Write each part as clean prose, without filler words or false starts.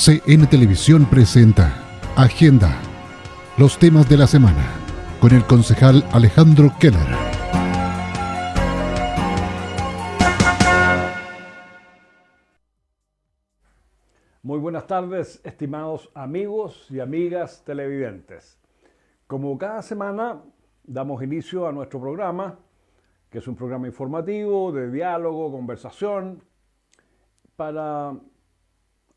CN Televisión presenta Agenda, los temas de la semana, con el concejal Alejandro Keller. Muy buenas tardes, estimados amigos y amigas televidentes. Como cada semana, damos inicio a nuestro programa, que es un programa informativo, de diálogo, conversación, para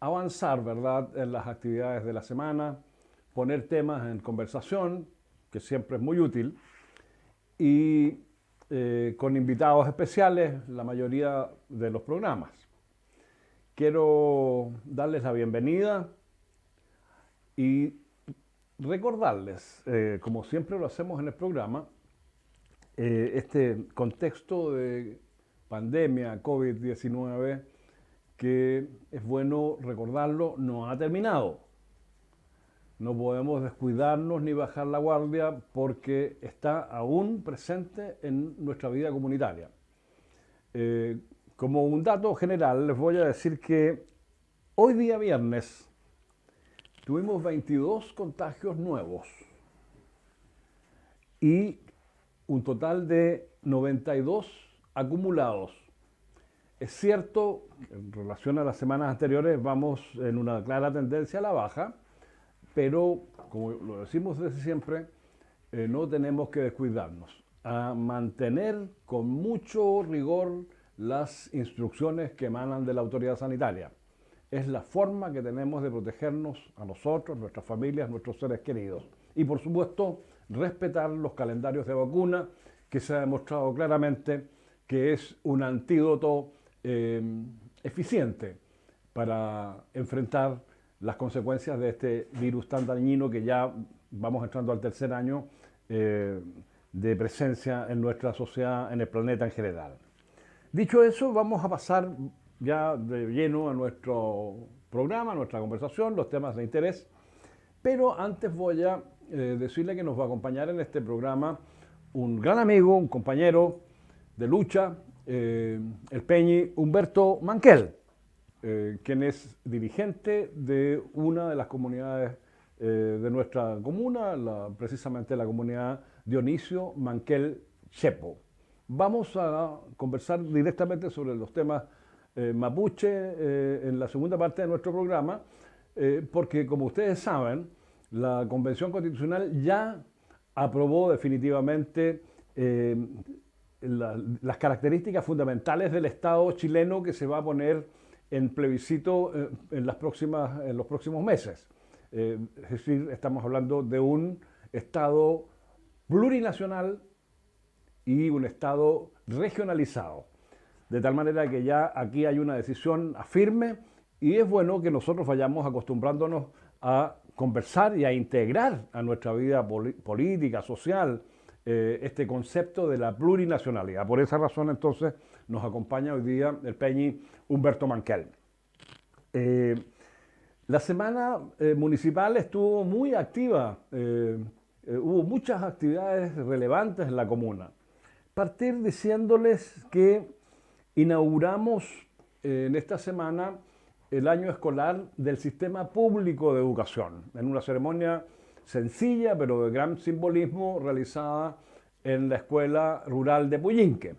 avanzar, ¿verdad?, en las actividades de la semana, poner temas en conversación, que siempre es muy útil, y con invitados especiales la mayoría de los programas. Quiero darles la bienvenida y recordarles, como siempre lo hacemos en el programa, este contexto de pandemia COVID-19, que es bueno recordarlo, no ha terminado. No podemos descuidarnos ni bajar la guardia porque está aún presente en nuestra vida comunitaria. Como un dato general, les voy a decir que hoy día viernes tuvimos 22 contagios nuevos y un total de 92 acumulados. Es cierto, en relación a las semanas anteriores, vamos en una clara tendencia a la baja, pero, como lo decimos desde siempre, no tenemos que descuidarnos, a mantener con mucho rigor las instrucciones que emanan de la autoridad sanitaria. Es la forma que tenemos de protegernos a nosotros, nuestras familias, nuestros seres queridos. Y, por supuesto, respetar los calendarios de vacuna, que se ha demostrado claramente que es un antídoto eficiente para enfrentar las consecuencias de este virus tan dañino que ya vamos entrando al tercer año de presencia en nuestra sociedad, en el planeta en general. Dicho eso, vamos a pasar ya de lleno a nuestro programa, a nuestra conversación, los temas de interés, pero antes voy a decirle que nos va a acompañar en este programa un gran amigo, un compañero de lucha, el Peñi Humberto Manquel, quien es dirigente de una de las comunidades de nuestra comuna, precisamente la comunidad Dionisio Manquel Chepo. Vamos a conversar directamente sobre los temas mapuche en la segunda parte de nuestro programa, porque, como ustedes saben, la Convención Constitucional ya aprobó definitivamente las características fundamentales del Estado chileno que se va a poner en plebiscito en los próximos meses. Es decir, estamos hablando de un Estado plurinacional y un Estado regionalizado. De tal manera que ya aquí hay una decisión firme y es bueno que nosotros vayamos acostumbrándonos a conversar y a integrar a nuestra vida política, social, este concepto de la plurinacionalidad. Por esa razón, entonces, nos acompaña hoy día el Peñi Humberto Manquel. La semana municipal estuvo muy activa, hubo muchas actividades relevantes en la comuna. Partir diciéndoles que inauguramos en esta semana el año escolar del Sistema Público de Educación, en una ceremonia sencilla pero de gran simbolismo realizada en la Escuela Rural de Puyinque,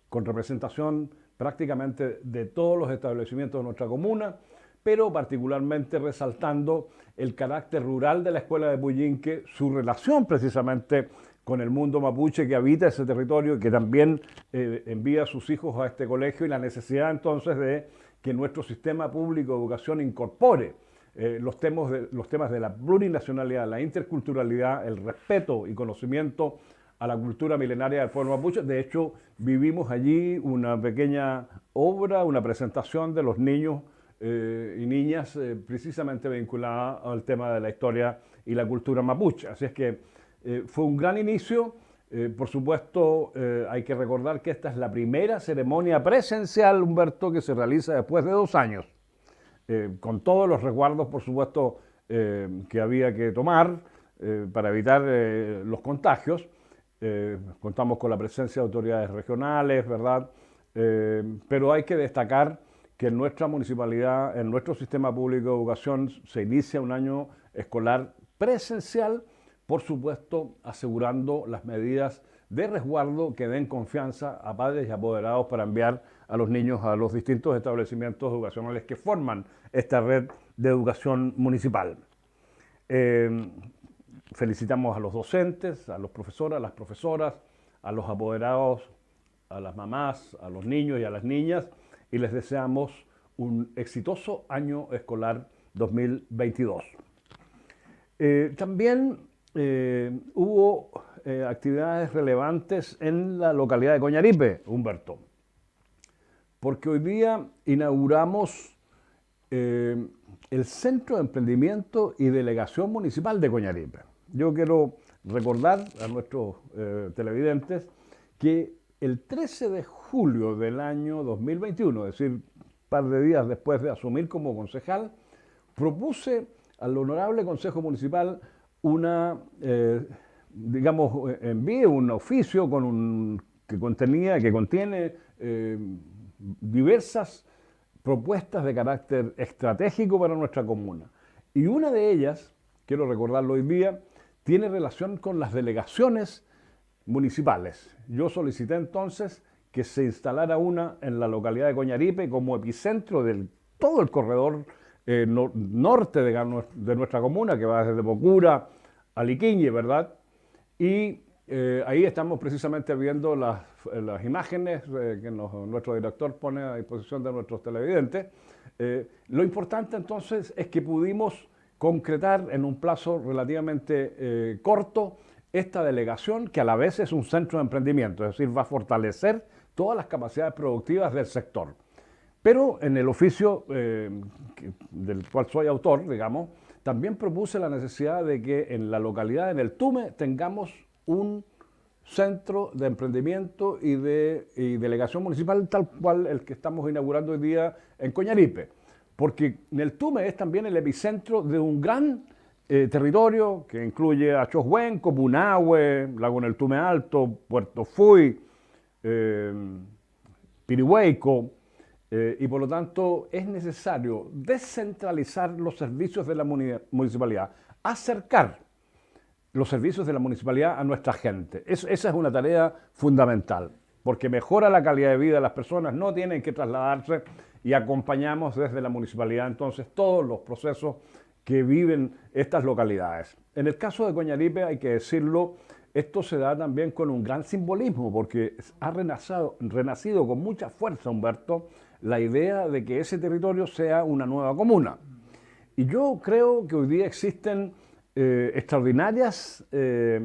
con representación prácticamente de todos los establecimientos de nuestra comuna, pero particularmente resaltando el carácter rural de la Escuela de Puyinque, su relación precisamente con el mundo mapuche que habita ese territorio y que también envía a sus hijos a este colegio, y la necesidad entonces de que nuestro sistema público de educación incorpore los temas de la plurinacionalidad, la interculturalidad, el respeto y conocimiento a la cultura milenaria del pueblo mapuche. De hecho, vivimos allí una pequeña obra, una presentación de los niños y niñas precisamente vinculada al tema de la historia y la cultura mapuche. Así es que fue un gran inicio. Por supuesto, hay que recordar que esta es la primera ceremonia presencial, Humberto, que se realiza después de 2 años, con todos los resguardos, por supuesto, que había que tomar para evitar los contagios. Contamos con la presencia de autoridades regionales, ¿verdad? Pero hay que destacar que en nuestra municipalidad, en nuestro sistema público de educación, se inicia un año escolar presencial, por supuesto, asegurando las medidas de resguardo que den confianza a padres y apoderados para enviar a los niños a los distintos establecimientos educacionales que forman esta red de educación municipal. Felicitamos a los docentes, a los profesores, a las profesoras, a los apoderados, a las mamás, a los niños y a las niñas, y les deseamos un exitoso año escolar 2022. También hubo actividades relevantes en la localidad de Coñaripe, Humberto, porque hoy día inauguramos el Centro de Emprendimiento y Delegación Municipal de Coñaripe. Yo quiero recordar a nuestros televidentes que el 13 de julio del año 2021, es decir, un par de días después de asumir como concejal, propuse al Honorable Consejo Municipal envié un oficio que contiene diversas propuestas de carácter estratégico para nuestra comuna. Y una de ellas, quiero recordarlo hoy día, tiene relación con las delegaciones municipales. Yo solicité entonces que se instalara una en la localidad de Coñaripe como epicentro de todo el corredor norte de nuestra comuna, que va desde Bocura a Liquiñe, ¿verdad? Y ahí estamos precisamente viendo las imágenes que nuestro director pone a disposición de nuestros televidentes. Lo importante entonces es que pudimos concretar en un plazo relativamente corto esta delegación, que a la vez es un centro de emprendimiento, es decir, va a fortalecer todas las capacidades productivas del sector. Pero en el oficio del cual soy autor, digamos, también propuse la necesidad de que en la localidad, en el Tume, tengamos un centro de emprendimiento y delegación municipal tal cual el que estamos inaugurando hoy día en Coñaripe. Porque en el Tume es también el epicentro de un gran territorio que incluye Achohuenco, Punahue, Lago del Tume Alto, Puerto Fuy, Pirihueico, y por lo tanto es necesario descentralizar los servicios de la municipalidad, acercar los servicios de la municipalidad a nuestra gente. Esa es una tarea fundamental, porque mejora la calidad de vida de las personas, no tienen que trasladarse, y acompañamos desde la municipalidad entonces todos los procesos que viven estas localidades. En el caso de Coñaripe, hay que decirlo, esto se da también con un gran simbolismo, porque ha renacido con mucha fuerza, Humberto, la idea de que ese territorio sea una nueva comuna. Y yo creo que hoy día existen extraordinarias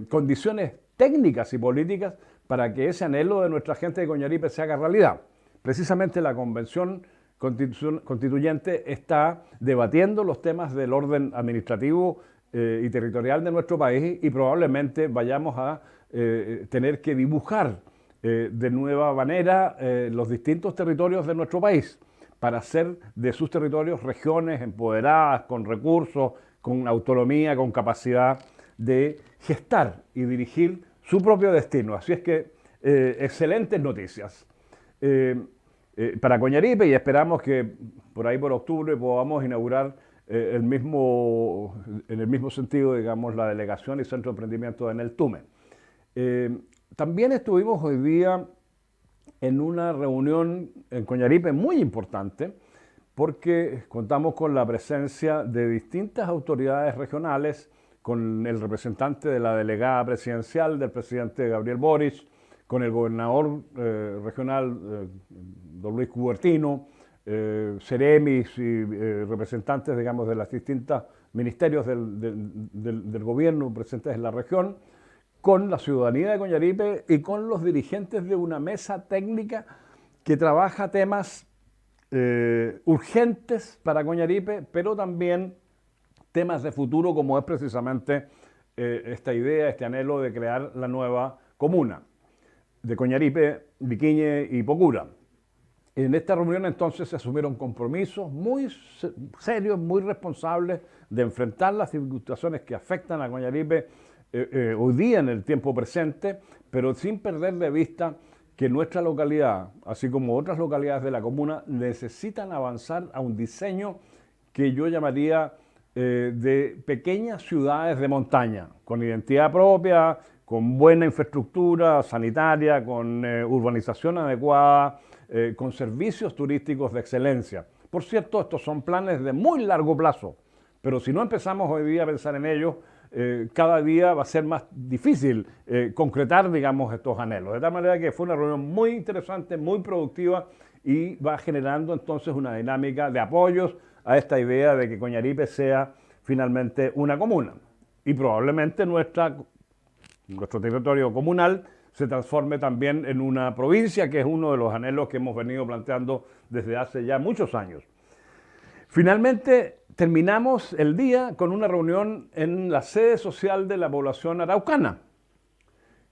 condiciones técnicas y políticas para que ese anhelo de nuestra gente de Coñaripe se haga realidad. Precisamente la Convención Constituyente está debatiendo los temas del orden administrativo y territorial de nuestro país, y probablemente vayamos a tener que dibujar de nueva manera los distintos territorios de nuestro país para hacer de sus territorios regiones empoderadas, con recursos, con autonomía, con capacidad de gestar y dirigir su propio destino. Así es que excelentes noticias para Coñaripe, y esperamos que por ahí por octubre podamos inaugurar en el mismo sentido, digamos, la delegación y centro de emprendimiento en el Tume. También estuvimos hoy día en una reunión en Coñaripe muy importante, porque contamos con la presencia de distintas autoridades regionales, con el representante de la delegada presidencial del presidente Gabriel Boric, con el gobernador regional don Luis Cubertino, seremis y representantes, digamos, de los distintos ministerios del gobierno presentes en la región, con la ciudadanía de Coñaripe y con los dirigentes de una mesa técnica que trabaja temas urgentes para Coñaripe, pero también temas de futuro, como es precisamente esta idea, este anhelo de crear la nueva comuna de Coñaripe, Liquiñe y Bocura. En esta reunión entonces se asumieron compromisos muy serios, muy responsables de enfrentar las situaciones que afectan a Coñaripe hoy día en el tiempo presente, pero sin perder de vista que nuestra localidad, así como otras localidades de la comuna, necesitan avanzar a un diseño que yo llamaría de pequeñas ciudades de montaña, con identidad propia, con buena infraestructura sanitaria, con urbanización adecuada, con servicios turísticos de excelencia. Por cierto, estos son planes de muy largo plazo, pero si no empezamos hoy día a pensar en ellos, cada día va a ser más difícil concretar, digamos, estos anhelos. De tal manera que fue una reunión muy interesante, muy productiva y va generando entonces una dinámica de apoyos a esta idea de que Coñaripe sea finalmente una comuna. Y probablemente nuestro territorio comunal se transforme también en una provincia, que es uno de los anhelos que hemos venido planteando desde hace ya muchos años. Finalmente, terminamos el día con una reunión en la sede social de la población araucana,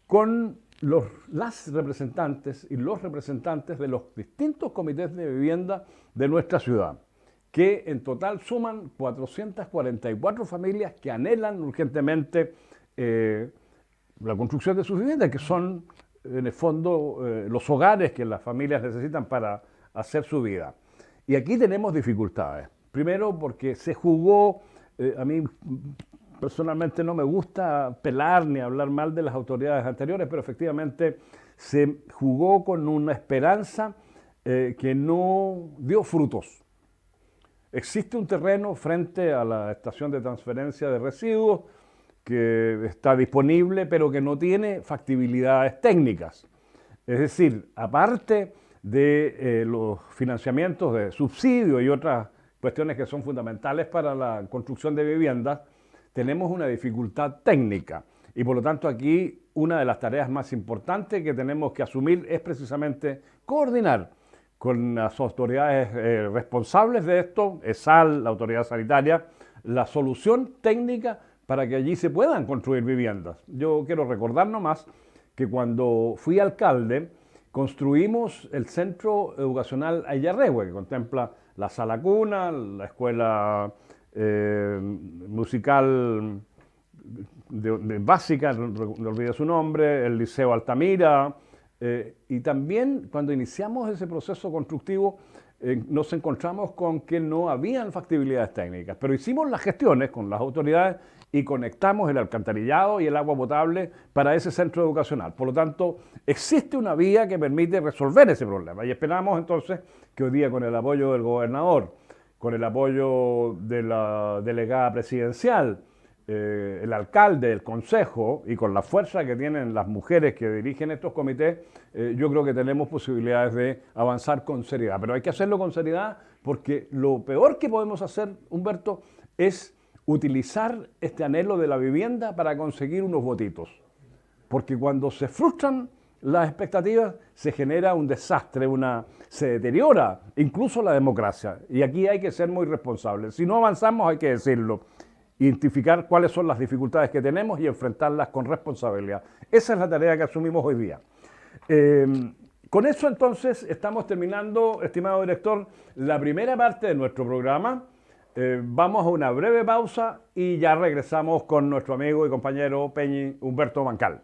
con las representantes y los representantes de los distintos comités de vivienda de nuestra ciudad, que en total suman 444 familias que anhelan urgentemente la construcción de sus viviendas, que son en el fondo los hogares que las familias necesitan para hacer su vida. Y aquí tenemos dificultades. Primero porque se jugó, a mí personalmente no me gusta pelar ni hablar mal de las autoridades anteriores, pero efectivamente se jugó con una esperanza que no dio frutos. Existe un terreno frente a la estación de transferencia de residuos que está disponible, pero que no tiene factibilidades técnicas. Es decir, aparte de los financiamientos de subsidio y otras cuestiones que son fundamentales para la construcción de viviendas, tenemos una dificultad técnica y por lo tanto aquí una de las tareas más importantes que tenemos que asumir es precisamente coordinar con las autoridades responsables de esto, ESAL, la autoridad sanitaria, la solución técnica para que allí se puedan construir viviendas. Yo quiero recordar nomás que cuando fui alcalde construimos el Centro Educacional Ayarrehue, que contempla la sala cuna, la escuela musical básica, no olvidé su nombre, el Liceo Altamira, y también cuando iniciamos ese proceso constructivo nos encontramos con que no habían factibilidades técnicas, pero hicimos las gestiones con las autoridades y conectamos el alcantarillado y el agua potable para ese centro educacional. Por lo tanto, existe una vía que permite resolver ese problema y esperamos entonces que hoy día con el apoyo del gobernador, con el apoyo de la delegada presidencial, el alcalde, el consejo y con la fuerza que tienen las mujeres que dirigen estos comités, yo creo que tenemos posibilidades de avanzar con seriedad. Pero hay que hacerlo con seriedad porque lo peor que podemos hacer, Humberto, es utilizar este anhelo de la vivienda para conseguir unos votitos. Porque cuando se frustran las expectativas, se genera un desastre, se deteriora incluso la democracia. Y aquí hay que ser muy responsables. Si no avanzamos, hay que decirlo. Identificar cuáles son las dificultades que tenemos y enfrentarlas con responsabilidad. Esa es la tarea que asumimos hoy día. Con eso entonces estamos terminando, estimado director, la primera parte de nuestro programa. Vamos a una breve pausa y ya regresamos con nuestro amigo y compañero Peñi Humberto Bancal.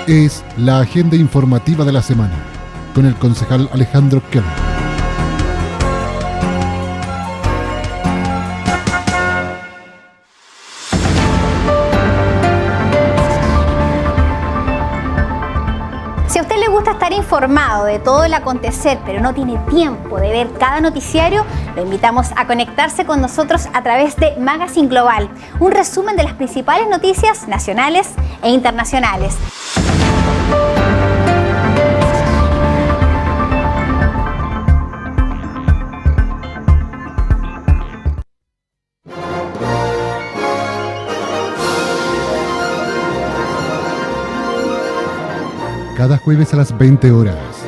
Es la agenda informativa de la semana con el concejal Alejandro Keller. Si a usted le gusta estar informado de todo el acontecer, pero no tiene tiempo de ver cada noticiario, lo invitamos a conectarse con nosotros a través de Magazine Global, un resumen de las principales noticias nacionales e internacionales. Cada jueves a las 20 horas,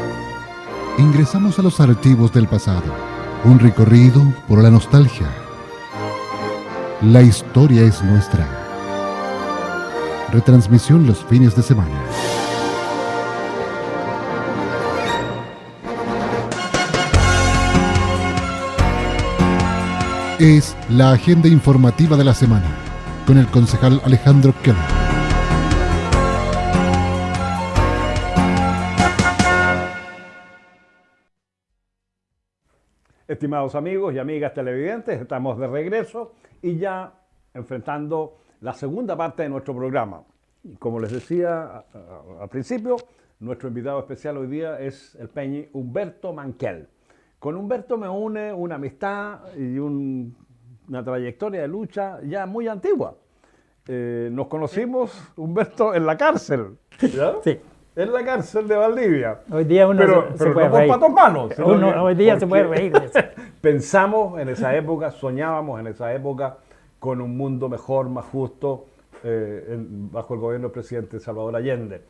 ingresamos a los archivos del pasado. Un recorrido por la nostalgia. La historia es nuestra. Retransmisión los fines de semana. Es la agenda informativa de la semana con el concejal Alejandro Keller. Estimados amigos y amigas televidentes, estamos de regreso y ya enfrentando la segunda parte de nuestro programa. Y como les decía al principio, nuestro invitado especial hoy día es el peñi Humberto Mankel. Con Humberto me une una amistad y una trayectoria de lucha ya muy antigua. Nos conocimos, Humberto, en la cárcel. ¿Ya? Sí. En la cárcel de Valdivia. Hoy día uno pero puede no con reír. patos malos. Hoy día se puede reír de eso. Pensamos en esa época, soñábamos en esa época con un mundo mejor, más justo, bajo el gobierno del presidente Salvador Allende.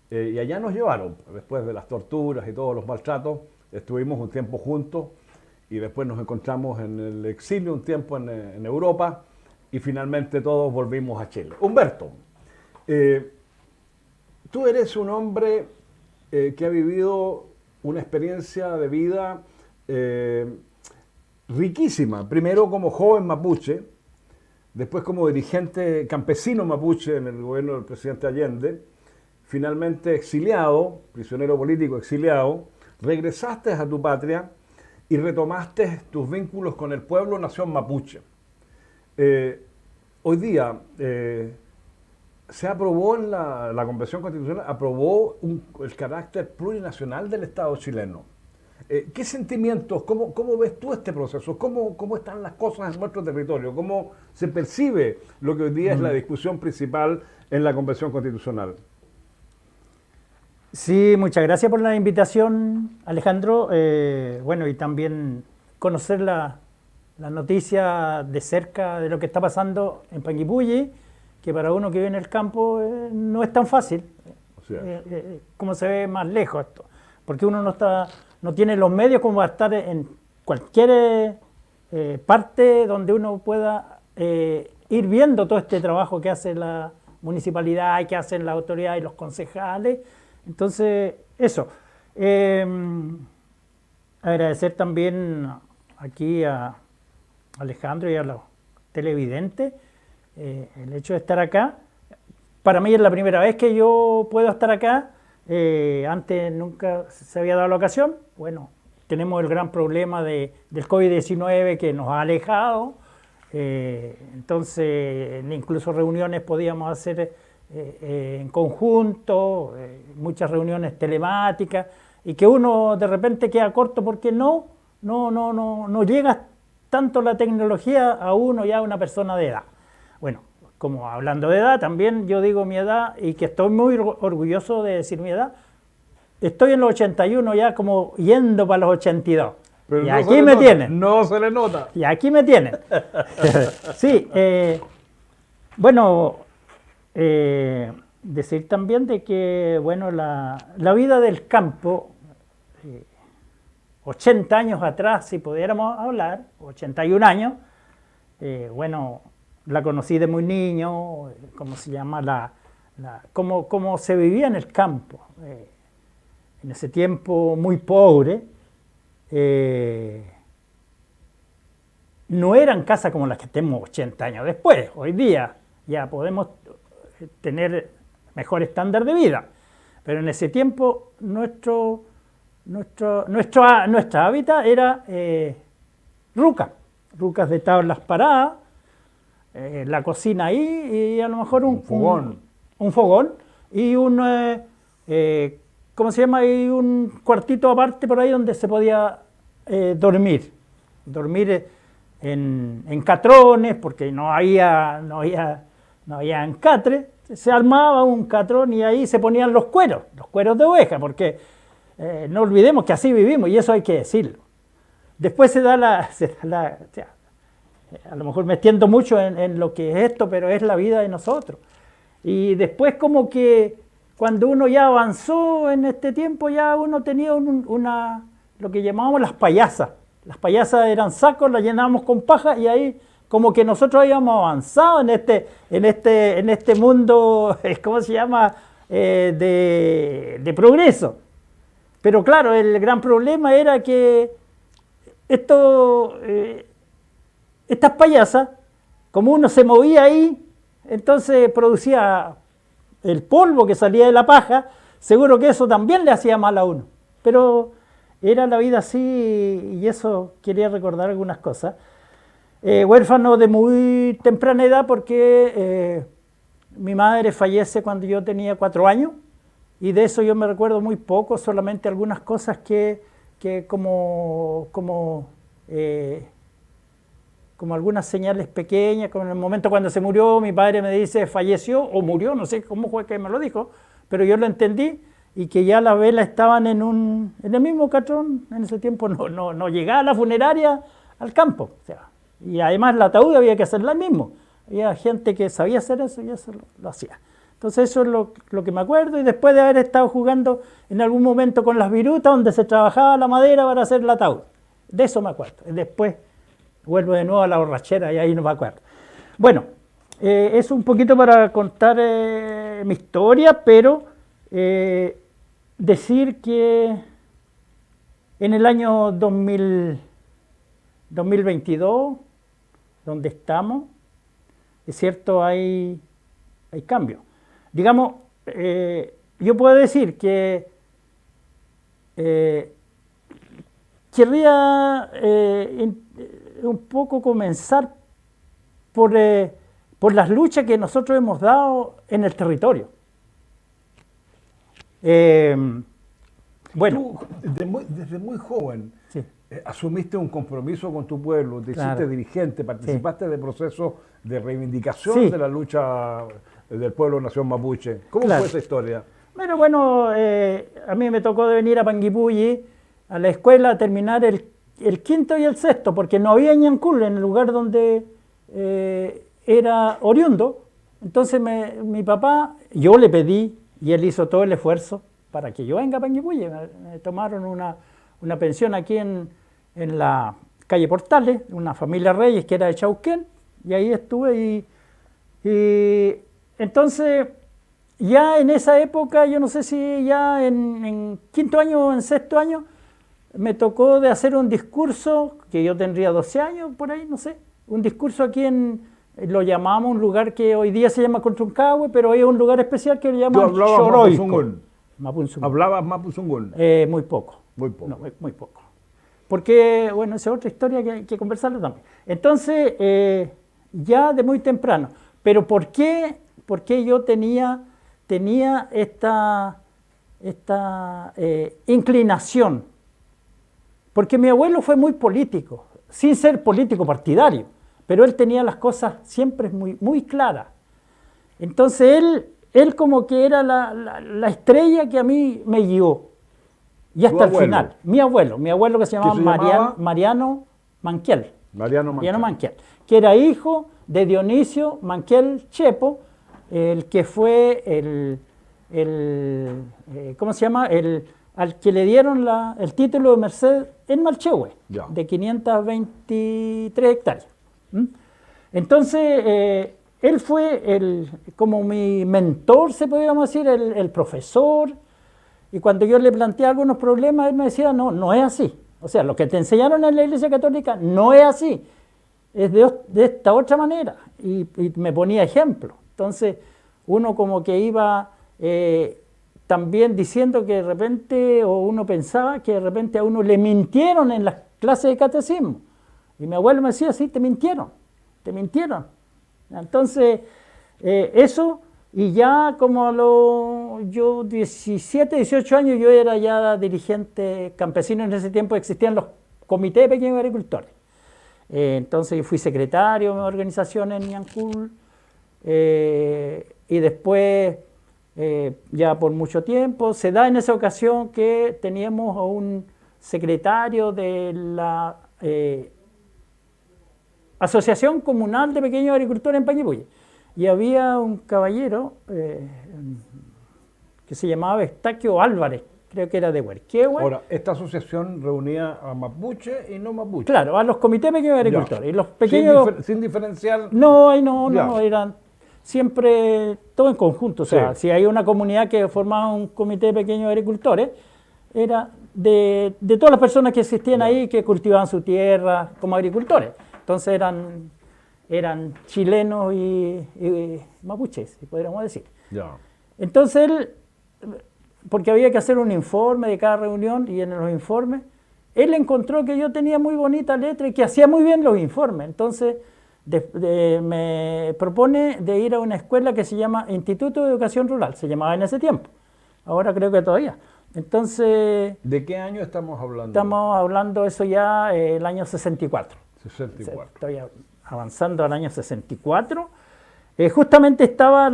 Y allá nos llevaron, después de las torturas y todos los maltratos, estuvimos un tiempo juntos y después nos encontramos en el exilio un tiempo en Europa y finalmente todos volvimos a Chile. Humberto, tú eres un hombre que ha vivido una experiencia de vida riquísima. Primero como joven mapuche, después como dirigente campesino mapuche en el gobierno del presidente Allende, finalmente exiliado, prisionero político exiliado, regresaste a tu patria y retomaste tus vínculos con el pueblo nación mapuche. Hoy día se aprobó en la Convención Constitucional, aprobó el carácter plurinacional del Estado chileno. ¿Qué sentimientos, cómo ves tú este proceso? ¿Cómo están las cosas en nuestro territorio? ¿Cómo se percibe lo que hoy día es la discusión principal en la Convención Constitucional? Sí, muchas gracias por la invitación, Alejandro. Bueno, y también conocer la noticia de cerca de lo que está pasando en Panguipulli, que para uno que vive en el campo no es tan fácil, como se ve más lejos esto, porque uno no tiene los medios como para estar en cualquier parte donde uno pueda ir viendo todo este trabajo que hace la municipalidad y que hacen las autoridades y los concejales. Entonces, eso. Agradecer también aquí a Alejandro y a los televidentes el hecho de estar acá. Para mí es la primera vez que yo puedo estar acá. Antes nunca se había dado la ocasión. Bueno, tenemos el gran problema del COVID-19 que nos ha alejado. Entonces, incluso reuniones podíamos hacer en conjunto, muchas reuniones telemáticas, y que uno de repente queda corto porque no llega tanto la tecnología a uno ya una persona de edad. Bueno, como hablando de edad, también yo digo mi edad y que estoy muy orgulloso de decir mi edad. Estoy en los 81 ya como yendo para los 82. Pero y no aquí me tienen. No se le nota. Y aquí me tienen. Sí, bueno, decir también de que, bueno, la vida del campo, 80 años atrás, si pudiéramos hablar, 81 años, bueno, la conocí de muy niño, ¿cómo se llama? Cómo se vivía en el campo. En ese tiempo muy pobre, no eran casas como las que tenemos 80 años después. Hoy día ya podemos tener mejor estándar de vida, pero en ese tiempo nuestra hábitat era rucas de tablas paradas, la cocina ahí y a lo mejor un fogón y ¿cómo se llama? Y un cuartito aparte por ahí donde se podía dormir en catrones, porque no había encatre. Se armaba un catrón y ahí se ponían los cueros de oveja, porque no olvidemos que así vivimos y eso hay que decirlo. Después se da a lo mejor me extiendo mucho en lo que es esto, pero es la vida de nosotros. Y después como que cuando uno ya avanzó en este tiempo, ya uno tenía lo que llamábamos las payasas. Las payasas eran sacos, las llenábamos con paja y ahí como que nosotros habíamos avanzado en este mundo, ¿cómo se llama?, de progreso. Pero claro, el gran problema era que estas payasas, como uno se movía ahí, entonces producía el polvo que salía de la paja, seguro que eso también le hacía mal a uno. Pero era la vida así y eso quería recordar algunas cosas. Huérfano de muy temprana edad porque mi madre fallece cuando yo tenía 4 años y de eso yo me recuerdo muy poco, solamente algunas cosas que como algunas señales pequeñas, como en el momento cuando se murió, mi padre me dice falleció o murió, no sé cómo fue que me lo dijo, pero yo lo entendí y que ya las velas estaban en el mismo catrón, en ese tiempo no llegaba a la funeraria al campo, o sea, y además el ataúd había que hacerla el mismo, había gente que sabía hacer eso y eso lo hacía. Entonces eso es lo que me acuerdo y después de haber estado jugando en algún momento con las virutas donde se trabajaba la madera para hacer el ataúd, de eso me acuerdo. Y después vuelvo de nuevo a la borrachera y ahí no me acuerdo. Bueno, es un poquito para contar mi historia, pero decir que en el año 2022, donde estamos, es cierto, hay cambios. Digamos, yo puedo decir que querría un poco comenzar por las luchas que nosotros hemos dado en el territorio. Bueno, Tú, desde muy joven, sí. asumiste un compromiso con tu pueblo, te hiciste Claro. dirigente, participaste de procesos de reivindicación Sí. de la lucha del pueblo nación mapuche. ¿Cómo Claro. fue esa historia? Pero bueno, a mí me tocó de venir a Panguipulli, a la escuela, a terminar el quinto y el sexto, porque no había Ñancul en el lugar donde era oriundo. Entonces mi papá, yo le pedí, y él hizo todo el esfuerzo para que yo venga a Panguipulli. Me tomaron una pensión aquí en la calle Portales, una familia Reyes que era de Chauquén, y ahí estuve y entonces ya en esa época, yo no sé si ya en quinto año o en sexto año, me tocó de hacer un discurso, que yo tendría 12 años por ahí, no sé, un discurso aquí lo llamamos un lugar que hoy día se llama Controncahue, pero hay un lugar especial que le ¿Tú llaman hablabas Choroico. mapuzungún? Mapuzungún. ¿Hablabas mapuzungún? Muy poco. Muy poco. No, muy poco. Porque, bueno, esa es otra historia que hay que conversarla también. Entonces, ya de muy temprano. Pero ¿por qué yo tenía esta inclinación? Porque mi abuelo fue muy político, sin ser político partidario, pero él tenía las cosas siempre muy, muy claras. Entonces él como que era la estrella que a mí me guió. Y hasta el final. Mi abuelo que se llamaba Mariano Manquiel. Mariano Manquiel, que era hijo de Dionisio Manquiel Chepo, el que fue ¿cómo se llama? Al que le dieron el título de merced en Malchehue, de 523 hectáreas. Entonces, él fue como mi mentor, se podríamos decir, el profesor, y cuando yo le planteé algunos problemas, él me decía, no es así. O sea, lo que te enseñaron en la Iglesia Católica no es así, es de esta otra manera, y me ponía ejemplo. Entonces, uno como que iba también diciendo que de repente, o uno pensaba que de repente a uno le mintieron en las clases de catecismo. Y mi abuelo me decía, sí, te mintieron. Entonces, eso, y ya como yo 17, 18 años, yo era ya dirigente campesino. En ese tiempo existían los comités de pequeños agricultores. Entonces yo fui secretario de una organización en Ñancul, y después, ya por mucho tiempo, se da en esa ocasión que teníamos a un secretario de la Asociación Comunal de Pequeños Agricultores en Panguipulli. Y había un caballero que se llamaba Estaquio Álvarez, creo que era de Huerquehue. Ahora, esta asociación reunía a mapuche y no mapuche. Claro, a los comités de pequeños agricultores. Ya. Y los pequeños... Sin diferenciar. No, eran siempre todo en conjunto. O sea, Sí. si hay una comunidad que formaba un comité de pequeños agricultores, era de todas las personas que existían ahí que cultivaban su tierra como agricultores. Entonces eran chilenos y mapuches, si podríamos decir. Ya. Entonces él, porque había que hacer un informe de cada reunión, y en los informes él encontró que yo tenía muy bonita letra y que hacía muy bien los informes. Entonces me propone de ir a una escuela que se llama Instituto de Educación Rural, se llamaba en ese tiempo. Ahora creo que todavía. Entonces... ¿De qué año estamos hablando? Estamos hablando eso ya el año 64. 64. Estoy avanzando al año 64. Justamente estaba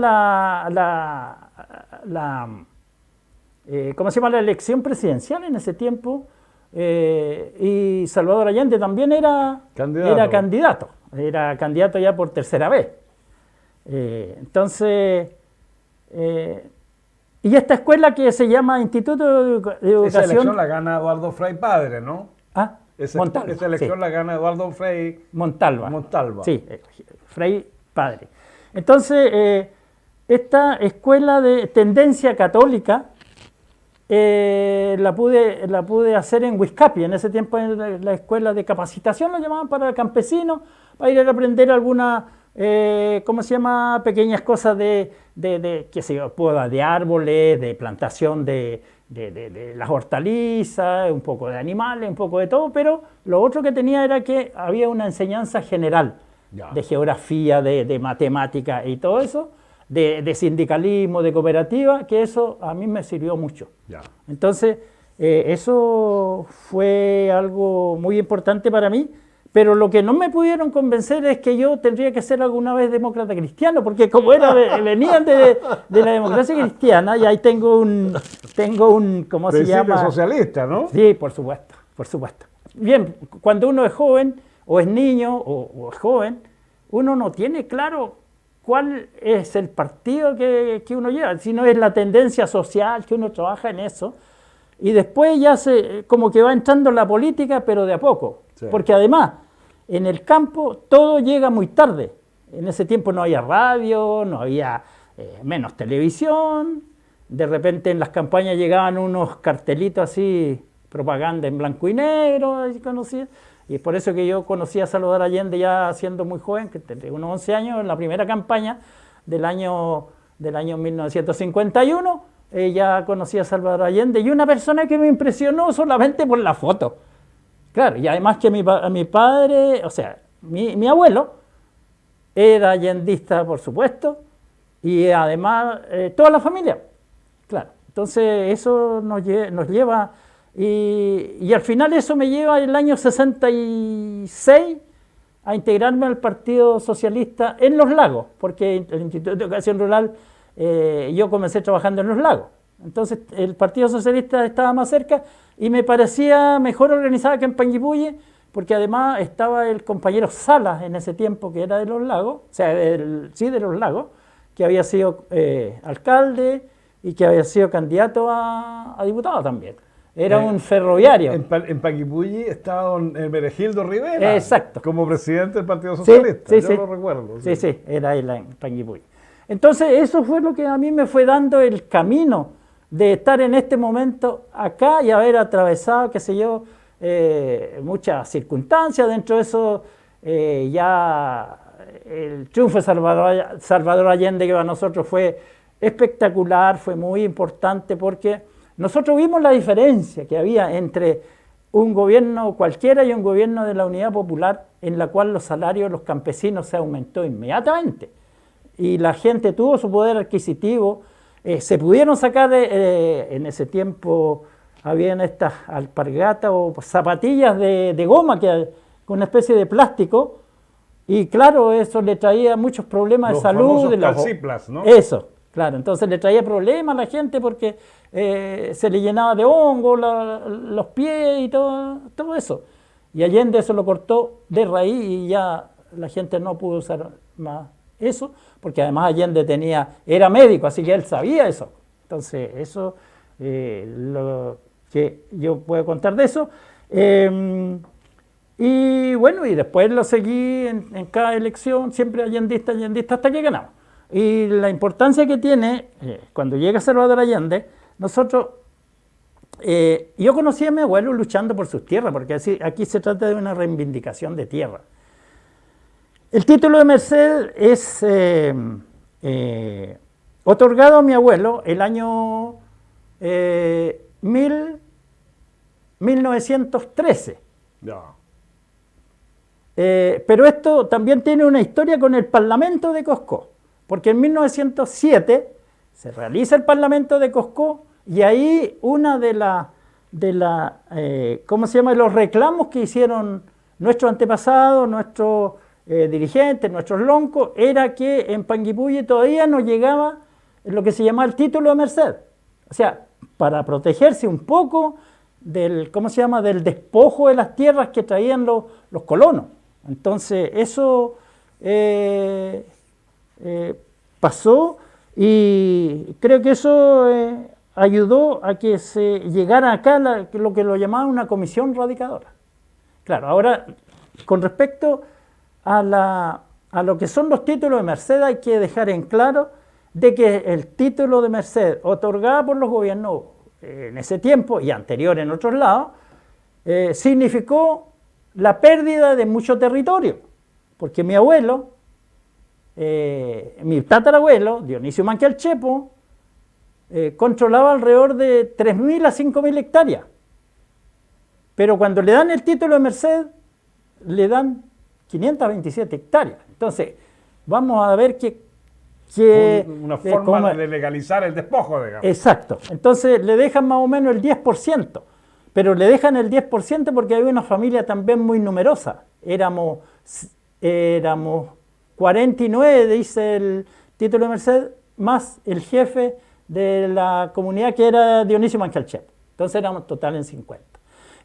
¿cómo se llama? La elección presidencial en ese tiempo. Y Salvador Allende también era candidato. Era candidato ya por tercera vez. Entonces... y esta escuela que se llama Instituto de Educación... Esa elección la gana Eduardo Frei padre, ¿no? Ah, Montalva. Esa elección sí. la gana Eduardo Frei Montalva. Sí, Frei padre. Entonces, esta escuela de tendencia católica la pude hacer en Huizcapi. En ese tiempo en la escuela de capacitación lo llamaban para campesinos, para ir a aprender alguna... ¿cómo se llama? Pequeñas cosas de qué sé yo, poda de árboles, de plantación de las hortalizas, un poco de animales, un poco de todo, pero lo otro que tenía era que había una enseñanza general de geografía, de matemática y todo eso, de sindicalismo, de cooperativa, que eso a mí me sirvió mucho. Entonces, eso fue algo muy importante para mí. Pero lo que no me pudieron convencer es que yo tendría que ser alguna vez demócrata cristiano, porque como venían de la democracia cristiana, y ahí tengo un ¿cómo se llama? Socialista, ¿no? Sí, por supuesto, por supuesto. Bien, cuando uno es joven, o es niño, o es joven, uno no tiene claro cuál es el partido que uno lleva, sino es la tendencia social, que uno trabaja en eso, y después ya como que va entrando en la política, pero de a poco. Sí. Porque además, en el campo todo llega muy tarde. En ese tiempo no había radio, no había menos televisión. De repente en las campañas llegaban unos cartelitos así, propaganda en blanco y negro, así conocía. Y es por eso que yo conocí a Salvador Allende ya siendo muy joven, que tenía unos 11 años, en la primera campaña del año 1951. Ya conocí a Salvador Allende, y una persona que me impresionó solamente por la foto. Claro, y además que mi padre, o sea, mi abuelo, era allendista, por supuesto, y además toda la familia. Claro, entonces eso nos lleva, y al final eso me lleva el año 66 a integrarme al Partido Socialista en Los Lagos, porque el Instituto de Educación Rural, yo comencé trabajando en Los Lagos. Entonces el Partido Socialista estaba más cerca y me parecía mejor organizada que en Panguipulli, porque además estaba el compañero Salas en ese tiempo, que era de Los Lagos, o sea, de Los Lagos, que había sido alcalde y que había sido candidato a diputado también. Era un ferroviario. En Panguipulli estaba don Hermenegildo Rivera. Exacto. Como presidente del Partido Socialista. Sí, yo lo recuerdo. Sí, era él en Panguipulli. Entonces eso fue lo que a mí me fue dando el camino de estar en este momento acá y haber atravesado, qué sé yo, muchas circunstancias. Dentro de eso ya el triunfo de Salvador Allende, que para nosotros fue espectacular, fue muy importante, porque nosotros vimos la diferencia que había entre un gobierno cualquiera y un gobierno de la Unidad Popular, en la cual los salarios de los campesinos se aumentó inmediatamente y la gente tuvo su poder adquisitivo. Se pudieron sacar, en ese tiempo habían estas alpargatas o zapatillas de goma, con una especie de plástico, y claro, eso le traía muchos problemas de salud. Los calciplas, ¿no? Eso, claro, entonces le traía problemas a la gente porque se le llenaba de hongo los pies y todo eso. Y Allende eso lo cortó de raíz y ya la gente no pudo usar más eso, porque además Allende era médico, así que él sabía eso. Entonces, eso lo que yo puedo contar de eso. Y bueno, y después lo seguí en cada elección, siempre allendista, hasta que ganamos. Y la importancia que tiene, cuando llega Salvador Allende, nosotros, yo conocí a mi abuelo luchando por sus tierras, porque aquí se trata de una reivindicación de tierra. El título de Merced es otorgado a mi abuelo el año 1913. Ya. Pero esto también tiene una historia con el Parlamento de Cosco, porque en 1907 se realiza el Parlamento de Cosco y ahí una de ¿cómo se llama?, los reclamos que hicieron nuestros antepasados, nuestros dirigentes, nuestros loncos, era que en Panguipulli todavía no llegaba lo que se llamaba el título de merced. O sea, para protegerse un poco del, ¿cómo se llama?, del despojo de las tierras que traían los colonos. Entonces, eso pasó y creo que eso ayudó a que se llegara acá lo que lo llamaban una comisión radicadora. Claro, ahora, con respecto a lo que son los títulos de merced, hay que dejar en claro de que el título de merced otorgado por los gobiernos en ese tiempo y anterior en otros lados, significó la pérdida de mucho territorio, porque mi abuelo, mi tatarabuelo, Dionisio Manquel Chepo, controlaba alrededor de 3.000 a 5.000 hectáreas, pero cuando le dan el título de merced, le dan 527 hectáreas. Entonces, vamos a ver una forma de legalizar el despojo, digamos. Exacto. Entonces, le dejan más o menos el 10%. Pero le dejan el 10% porque había una familia también muy numerosa. Éramos 49, dice el título de merced, más el jefe de la comunidad que era Dionisio Manquel Chepo. Entonces éramos total en 50.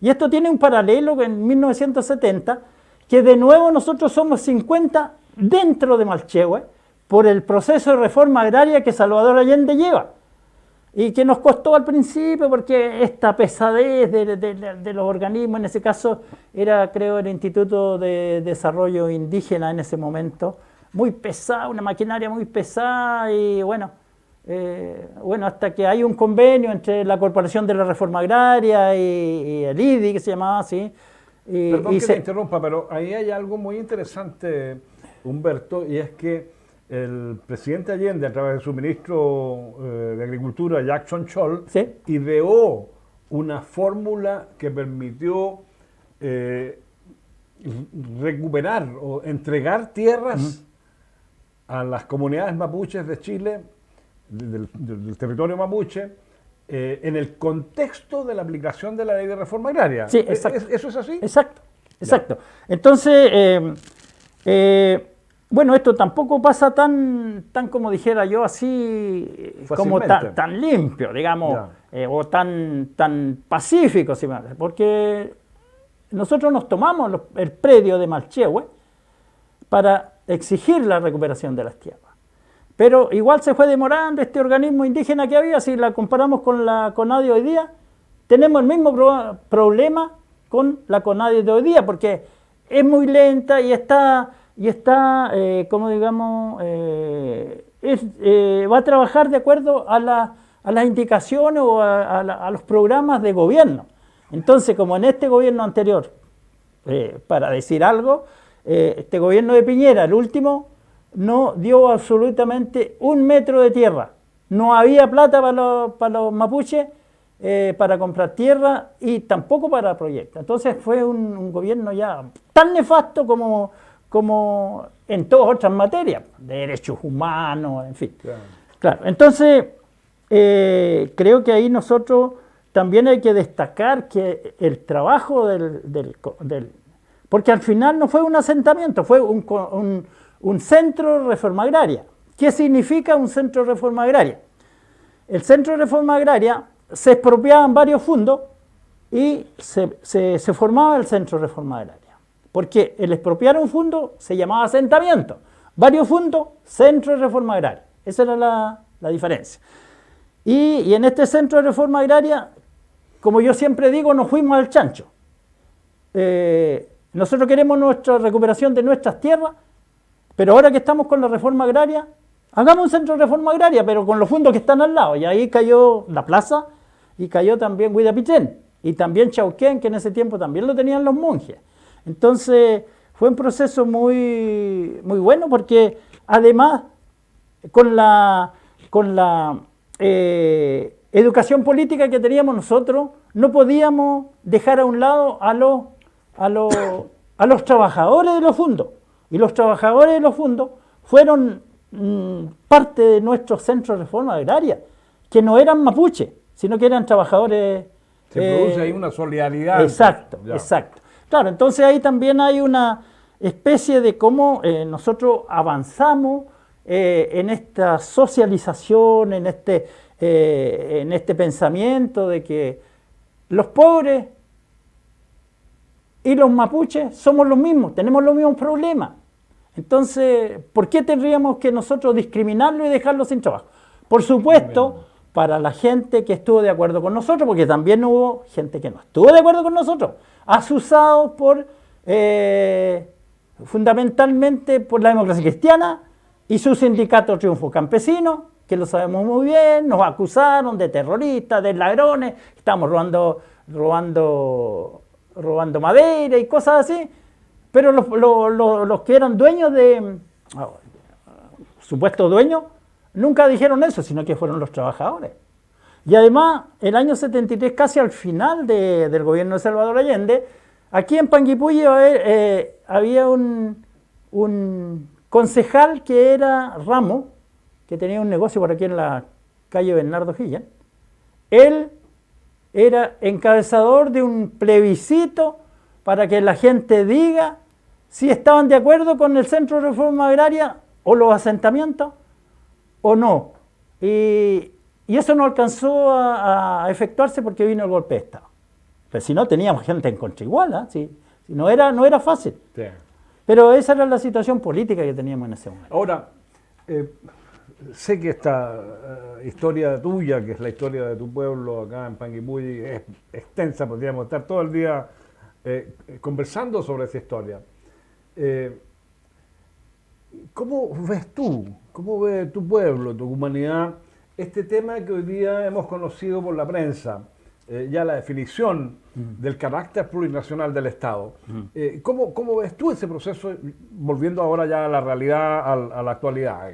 Y esto tiene un paralelo en 1970, que de nuevo nosotros somos 50 dentro de Malchehue por el proceso de reforma agraria que Salvador Allende lleva. Y que nos costó al principio porque esta pesadez de los organismos, en ese caso era, creo, el Instituto de Desarrollo Indígena en ese momento, muy pesada, una maquinaria muy pesada y bueno, hasta que hay un convenio entre la Corporación de la Reforma Agraria y el IDI, que se llamaba así. Perdón que te interrumpa, pero ahí hay algo muy interesante, Humberto, y es que el presidente Allende, a través de su ministro de Agricultura, Jackson Scholl, ¿sí?, ideó una fórmula que permitió recuperar o entregar tierras a las comunidades mapuches de Chile, del territorio mapuche, en el contexto de la aplicación de la ley de reforma agraria. Sí, exacto. ¿Eso es así? Exacto, exacto. Entonces, bueno, esto tampoco pasa tan como dijera yo, así como tan limpio, digamos, o tan pacífico, porque nosotros nos tomamos el predio de Malchehue para exigir la recuperación de las tierras. Pero igual se fue demorando este organismo indígena que había, si la comparamos con la CONADI hoy día, tenemos el mismo problema con la CONADI de hoy día, porque es muy lenta y está como digamos, va a trabajar de acuerdo a las indicaciones o a los programas de gobierno. Entonces, como en este gobierno anterior, para decir algo, este gobierno de Piñera, el último, no dio absolutamente 1 metro de tierra. No había plata para los mapuches para comprar tierra y tampoco para proyectos. Entonces fue un gobierno ya tan nefasto como en todas otras materias, derechos humanos, en fin. Claro. Entonces, creo que ahí nosotros también hay que destacar que el trabajo porque al final no fue un asentamiento, fue un centro de reforma agraria. ¿Qué significa un centro de reforma agraria? El centro de reforma agraria se expropiaban varios fondos y se formaba el centro de reforma agraria. Porque el expropiar un fondo se llamaba asentamiento. Varios fondos, centro de reforma agraria. Esa era la diferencia. Y en este centro de reforma agraria, como yo siempre digo, nos fuimos al chancho. Nosotros queremos nuestra recuperación de nuestras tierras, pero ahora que estamos con la reforma agraria, hagamos un centro de reforma agraria, pero con los fondos que están al lado. Y ahí cayó la plaza y cayó también Huidapichén y también Chauquén, que en ese tiempo también lo tenían los monjes. Entonces fue un proceso muy, muy bueno porque además con la educación política que teníamos nosotros, no podíamos dejar a un lado a los trabajadores de los fundos. Y los trabajadores de los fundos fueron parte de nuestro centro de reforma agraria, que no eran mapuches, sino que eran trabajadores. Se produce ahí una solidaridad. Exacto, exacto. Claro, entonces ahí también hay una especie de cómo nosotros avanzamos en esta socialización, en este pensamiento de que los pobres y los mapuches somos los mismos, tenemos los mismos problemas. Entonces, ¿por qué tendríamos que nosotros discriminarlo y dejarlo sin trabajo? Por supuesto, para la gente que estuvo de acuerdo con nosotros, porque también hubo gente que no estuvo de acuerdo con nosotros, asusados por, fundamentalmente por la democracia cristiana y su sindicato Triunfo Campesino, que lo sabemos muy bien, nos acusaron de terroristas, de ladrones, estamos robando madera y cosas así, pero los que eran dueños supuestos dueños, nunca dijeron eso, sino que fueron los trabajadores. Y además, el año 73, casi al final del gobierno de Salvador Allende, aquí en Panguipulli había un concejal que era Ramos, que tenía un negocio por aquí en la calle Bernardo Higgins. Él era encabezador de un plebiscito para que la gente diga si estaban de acuerdo con el Centro de Reforma Agraria o los asentamientos o no. Y eso no alcanzó a efectuarse porque vino el golpe de Estado. Pero si no, teníamos gente en contra igual, si no era fácil. Sí. Pero esa era la situación política que teníamos en ese momento. Ahora, sé que esta historia tuya, que es la historia de tu pueblo acá en Panguipulli, es extensa, podríamos estar todo el día conversando sobre esa historia. ¿Cómo ves tú, cómo ve tu pueblo, tu comunidad, este tema que hoy día hemos conocido por la prensa, ya la definición del carácter plurinacional del Estado? ¿Cómo ves tú ese proceso, volviendo ahora ya a la realidad, a la actualidad?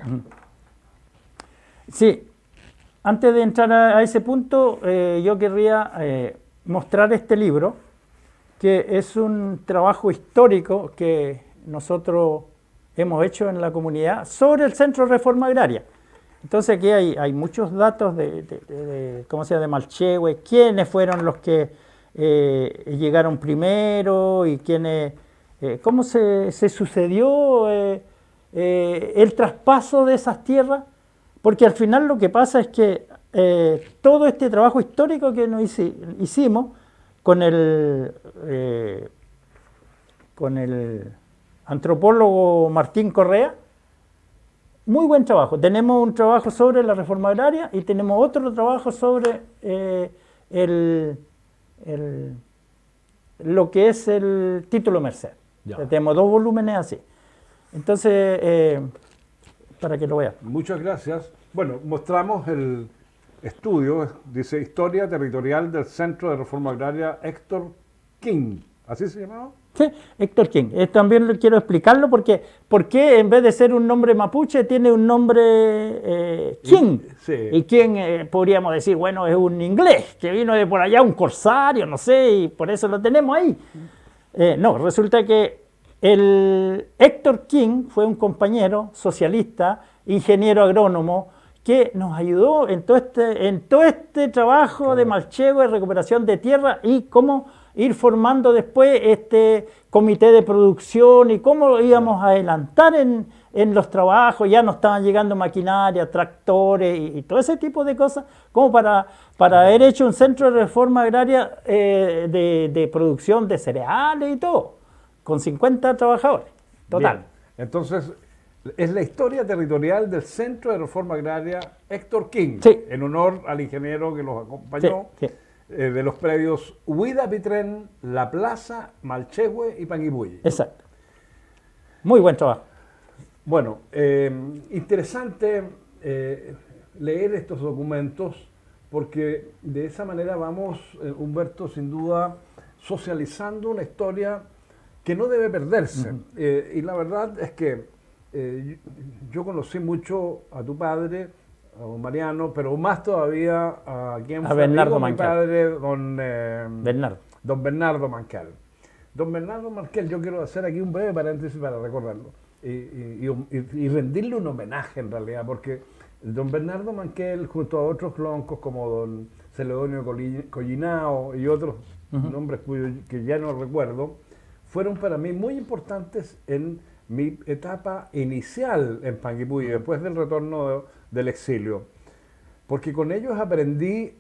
Sí, antes de entrar a ese punto, yo querría mostrar este libro, que es un trabajo histórico que nosotros hemos hecho en la comunidad sobre el Centro de Reforma Agraria. Entonces aquí hay muchos datos de Malchehue, quiénes fueron los que llegaron primero y quiénes, cómo se sucedió el traspaso de esas tierras, porque al final lo que pasa es que todo este trabajo histórico que nos hicimos con el antropólogo Martín Correa, muy buen trabajo. Tenemos un trabajo sobre la reforma agraria y tenemos otro trabajo sobre lo que es el título Merced. Tenemos 2 volúmenes así. Entonces, para que lo vean. Muchas gracias. Bueno, mostramos el estudio, dice Historia Territorial del Centro de Reforma Agraria Héctor King. ¿Así se llamaba? Sí, Héctor King. También quiero explicarlo porque ¿por qué en vez de ser un nombre mapuche tiene un nombre King? Sí. Y King podríamos decir, bueno, es un inglés que vino de por allá, un corsario, no sé, y por eso lo tenemos ahí. No, resulta que el Héctor King fue un compañero socialista, ingeniero agrónomo, que nos ayudó en todo este trabajo de Malchehue, de recuperación de tierra y cómo ir formando después este comité de producción y cómo íbamos a adelantar en los trabajos. Ya nos estaban llegando maquinaria, tractores y todo ese tipo de cosas, como para haber hecho un centro de reforma agraria de producción de cereales y todo, con 50 trabajadores, total. Bien. Entonces, es la historia territorial del Centro de Reforma Agraria Héctor King, sí, en honor al ingeniero que los acompañó, sí, sí, de los predios Huida-Pitrén, La Plaza, Malchehue y Panguipulli. Exacto. Muy buen trabajo. Bueno, interesante leer estos documentos porque de esa manera vamos, Humberto, sin duda, socializando una historia que no debe perderse. Y la verdad es que yo conocí mucho a tu padre a don Mariano, pero más todavía a quien fue Bernardo amigo, mi Manquel. padre, Bernardo. don Bernardo Manquel. Don Bernardo Manquel, yo quiero hacer aquí un breve paréntesis para recordarlo y rendirle un homenaje en realidad, porque don Bernardo Manquel, junto a otros loncos como don Celedonio Collinao y otros nombres que ya no recuerdo, fueron para mí muy importantes en mi etapa inicial en Panguipulli, después del retorno del exilio, porque con ellos aprendí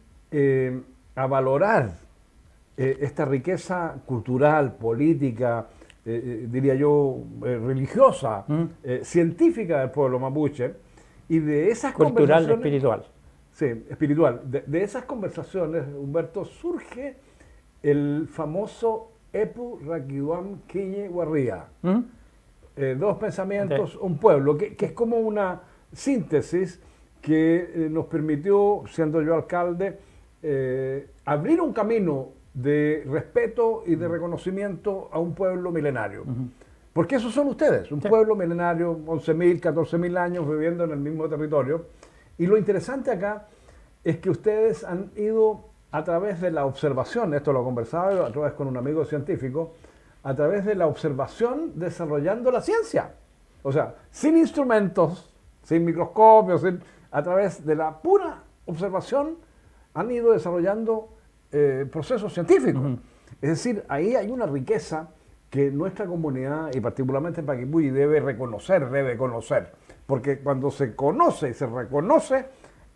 a valorar esta riqueza cultural, política, diría yo, religiosa, científica del pueblo mapuche, y de esas Cultural, conversaciones... espiritual. Sí, espiritual. De esas conversaciones, Humberto, surge el famoso Epu Raquiduam Quiñe Guarría. Dos pensamientos, un pueblo, que es como una síntesis que nos permitió, siendo yo alcalde, abrir un camino de respeto y de reconocimiento a un pueblo milenario. Porque esos son ustedes, un pueblo milenario, 11.000, 14.000 años viviendo en el mismo territorio. Y lo interesante acá es que ustedes han ido a través de la observación, esto lo conversaba yo a través con un amigo científico, a través de la observación desarrollando la ciencia. O sea, sin instrumentos, sin microscopios, a través de la pura observación han ido desarrollando procesos científicos. Es decir, ahí hay una riqueza que nuestra comunidad, y particularmente en Panguipulli, debe reconocer, debe conocer. Porque cuando se conoce y se reconoce,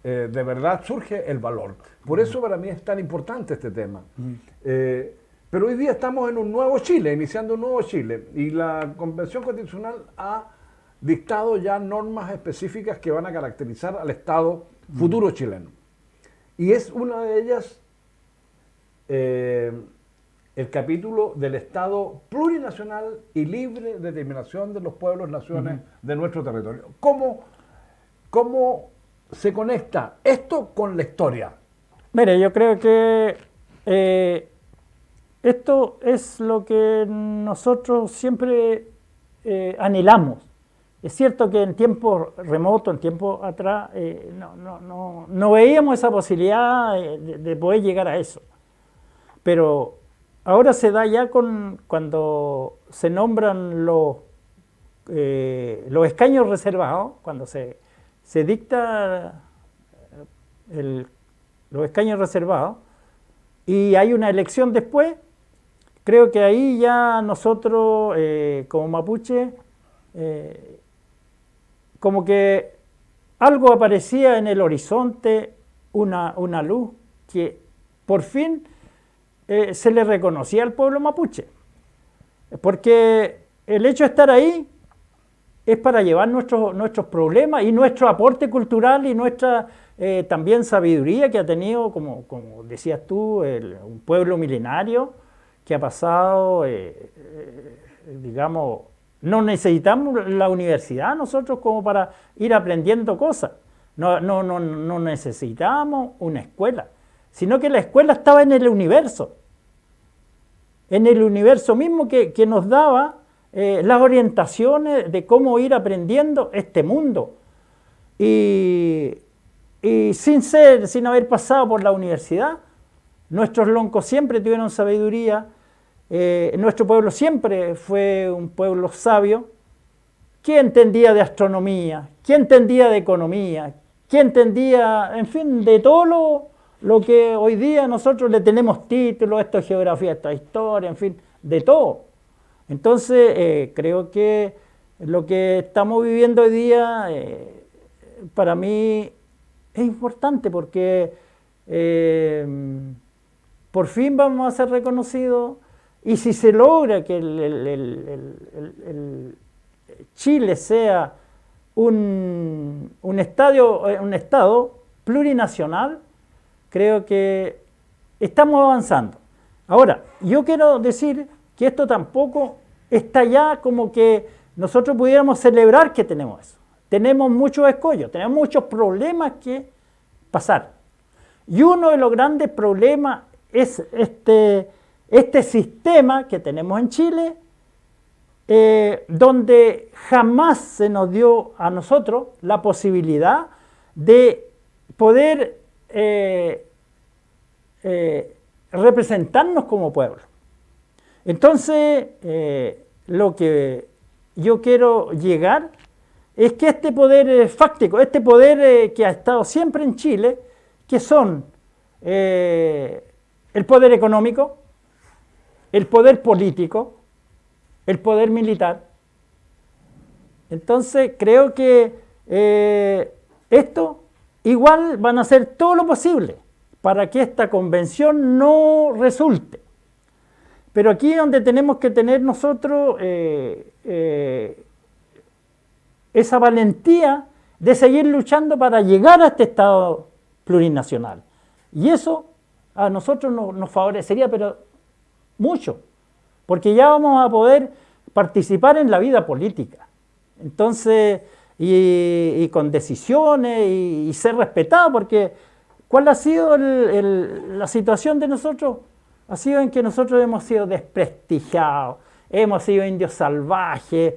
de verdad surge el valor. Por eso para mí es tan importante este tema. Pero hoy día estamos en un nuevo Chile, iniciando un nuevo Chile, y la Convención Constitucional ha dictado ya normas específicas que van a caracterizar al Estado futuro chileno. Y es una de ellas el capítulo del Estado plurinacional y libre de determinación de los pueblos, naciones de nuestro territorio. ¿Cómo se conecta esto con la historia? Mire, yo creo que esto es lo que nosotros siempre anhelamos. Es cierto que en tiempos remotos, en tiempos atrás, no veíamos esa posibilidad de poder llegar a eso. Pero ahora se da ya cuando se nombran los escaños reservados, cuando se dicta los escaños reservados y hay una elección después. Creo que ahí ya nosotros, como mapuche, como que algo aparecía en el horizonte, una luz que por fin se le reconocía al pueblo mapuche. Porque el hecho de estar ahí es para llevar nuestros problemas y nuestro aporte cultural y nuestra también sabiduría que ha tenido, como decías tú, un pueblo milenario que ha pasado, digamos, no necesitamos la universidad nosotros como para ir aprendiendo cosas, no necesitamos una escuela, sino que la escuela estaba en el universo mismo que nos daba las orientaciones de cómo ir aprendiendo este mundo. Y sin haber pasado por la universidad, nuestros loncos siempre tuvieron sabiduría, nuestro pueblo siempre fue un pueblo sabio, que entendía de astronomía, que entendía de economía, que entendía, en fin, de todo lo que hoy día nosotros le tenemos títulos, esto es geografía, esto es historia, en fin, de todo. Entonces, creo que lo que estamos viviendo hoy día, para mí, es importante porque por fin vamos a ser reconocidos y si se logra que el Chile sea un estado plurinacional, creo que estamos avanzando. Ahora, yo quiero decir que esto tampoco está ya como que nosotros pudiéramos celebrar que tenemos eso. Tenemos muchos escollos, tenemos muchos problemas que pasar. Y uno de los grandes problemas es este sistema que tenemos en Chile, donde jamás se nos dio a nosotros la posibilidad de poder representarnos como pueblo. Entonces, lo que yo quiero llegar es que este poder fáctico, este poder que ha estado siempre en Chile, que son el poder económico, el poder político, el poder militar. Entonces creo que esto igual van a hacer todo lo posible para que esta convención no resulte. Pero aquí es donde tenemos que tener nosotros esa valentía de seguir luchando para llegar a este Estado plurinacional. Y eso a nosotros nos favorecería, pero mucho, porque ya vamos a poder participar en la vida política. Entonces, y con decisiones y ser respetado, porque ¿cuál ha sido la situación de nosotros? Ha sido en que nosotros hemos sido desprestigiados, hemos sido indios salvajes.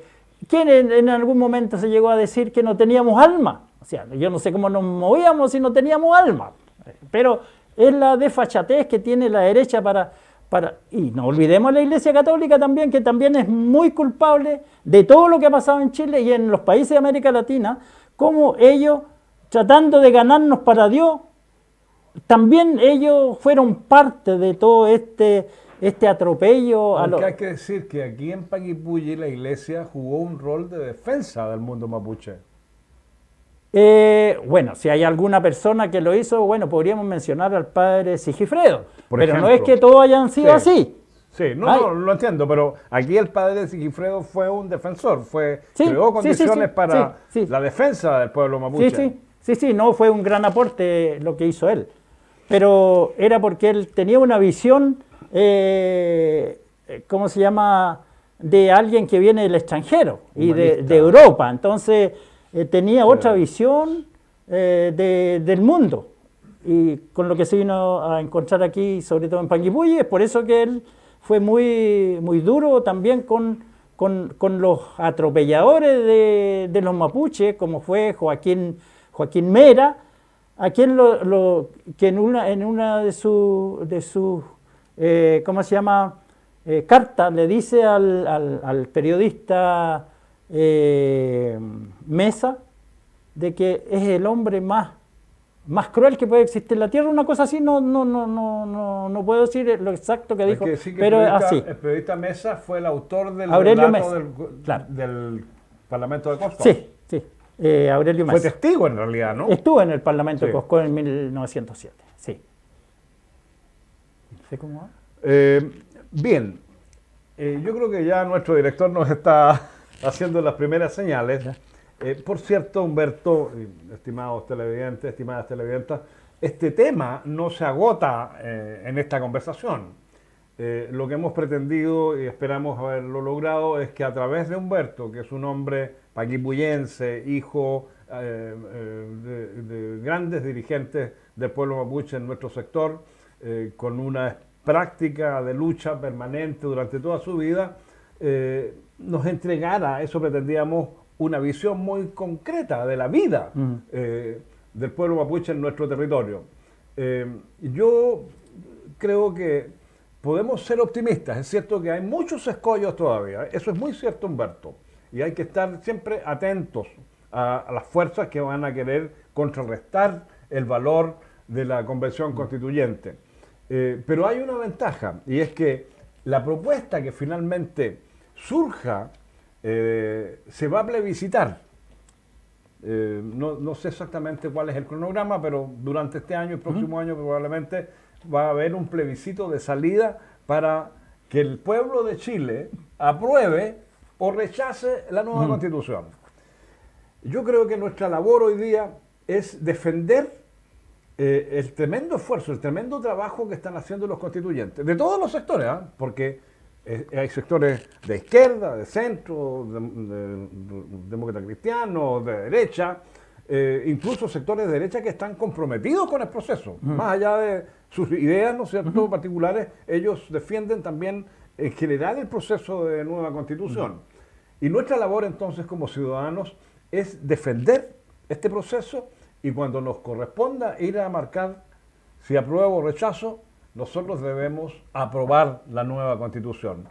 ¿Quién en algún momento se llegó a decir que no teníamos alma? O sea, yo no sé cómo nos movíamos si no teníamos alma, pero es la desfachatez que tiene la derecha y no olvidemos la Iglesia Católica también, que también es muy culpable de todo lo que ha pasado en Chile y en los países de América Latina, como ellos, tratando de ganarnos para Dios, también ellos fueron parte de todo este atropello. Aunque hay que decir que aquí en Panguipulli la Iglesia jugó un rol de defensa del mundo mapuche. Bueno, si hay alguna persona que lo hizo, bueno, podríamos mencionar al padre Sigifredo, Por pero ejemplo. no es que todos hayan sido así. Sí, no, lo entiendo, pero aquí el padre Sigifredo fue un defensor, creó condiciones para la defensa del pueblo mapuche. Sí, no fue un gran aporte lo que hizo él, pero era porque él tenía una visión, ¿cómo se llama?, de alguien que viene del extranjero y de Europa. Entonces tenía otra visión del mundo, y con lo que se vino a encontrar aquí, sobre todo en Panguipulli. Es por eso que él fue muy, muy duro también con los atropelladores de los mapuches, como fue Joaquín Mera, a quien que en una de sus ¿cómo se llama?, cartas le dice al periodista Mesa de que es el hombre más cruel que puede existir en la tierra. Una cosa así, no puedo decir lo exacto que dijo, pero así. El periodista Mesa fue el autor del Aurelio relato Mesa, del Parlamento de Cosco. Sí. Aurelio Mesa. Fue testigo en realidad, ¿no? Estuvo en el Parlamento de Cosco en 1907, sí. ¿Sé cómo va? Bien, yo creo que ya nuestro director nos está haciendo las primeras señales. Por cierto, Humberto, estimados televidentes, estimadas televidentas, este tema no se agota en esta conversación. Lo que hemos pretendido y esperamos haberlo logrado es que a través de Humberto, que es un hombre panguipullense, hijo de grandes dirigentes del pueblo mapuche en nuestro sector, con una práctica de lucha permanente durante toda su vida, nos entregara, eso pretendíamos, una visión muy concreta de la vida del pueblo mapuche en nuestro territorio. Yo creo que podemos ser optimistas. Es cierto que hay muchos escollos todavía, eso es muy cierto, Humberto, y hay que estar siempre atentos a las fuerzas que van a querer contrarrestar el valor de la Convención Constituyente. Pero hay una ventaja, y es que la propuesta que finalmente surja se va a plebiscitar. No sé exactamente cuál es el cronograma, pero durante este año y el próximo año probablemente va a haber un plebiscito de salida para que el pueblo de Chile apruebe o rechace la nueva Constitución. Yo creo que nuestra labor hoy día es defender el tremendo esfuerzo, el tremendo trabajo que están haciendo los constituyentes, de todos los sectores, porque hay sectores de izquierda, de centro, de demócrata cristiano, de derecha, incluso sectores de derecha que están comprometidos con el proceso. Más allá de sus ideas, ¿no es cierto?, particulares, ellos defienden también en general el proceso de nueva constitución. Y nuestra labor entonces como ciudadanos es defender este proceso y cuando nos corresponda ir a marcar si apruebo o rechazo, nosotros debemos aprobar la nueva Constitución.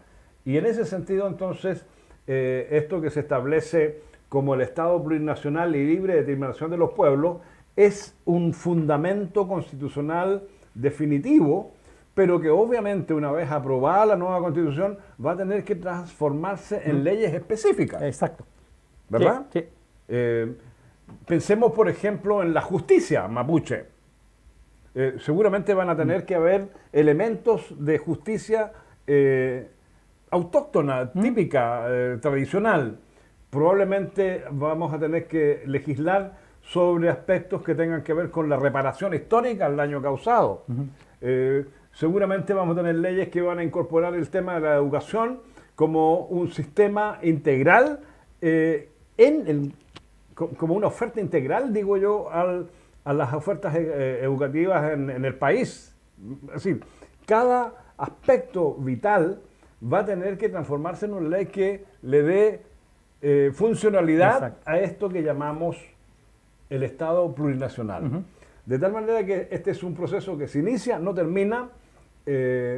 Y en ese sentido, entonces, esto que se establece como el Estado plurinacional y libre de determinación de los pueblos es un fundamento constitucional definitivo, pero que obviamente una vez aprobada la nueva Constitución va a tener que transformarse en leyes específicas. Exacto. ¿Verdad? Sí, sí. Pensemos, por ejemplo, en la justicia mapuche. Seguramente van a tener que haber elementos de justicia autóctona, típica, tradicional. Probablemente vamos a tener que legislar sobre aspectos que tengan que ver con la reparación histórica al daño causado. Seguramente vamos a tener leyes que van a incorporar el tema de la educación como un sistema integral, como una oferta integral, digo yo, a las ofertas educativas en el país. Es decir, cada aspecto vital va a tener que transformarse en una ley que le dé funcionalidad Exacto. a esto que llamamos el Estado plurinacional. De tal manera que este es un proceso que se inicia, no termina.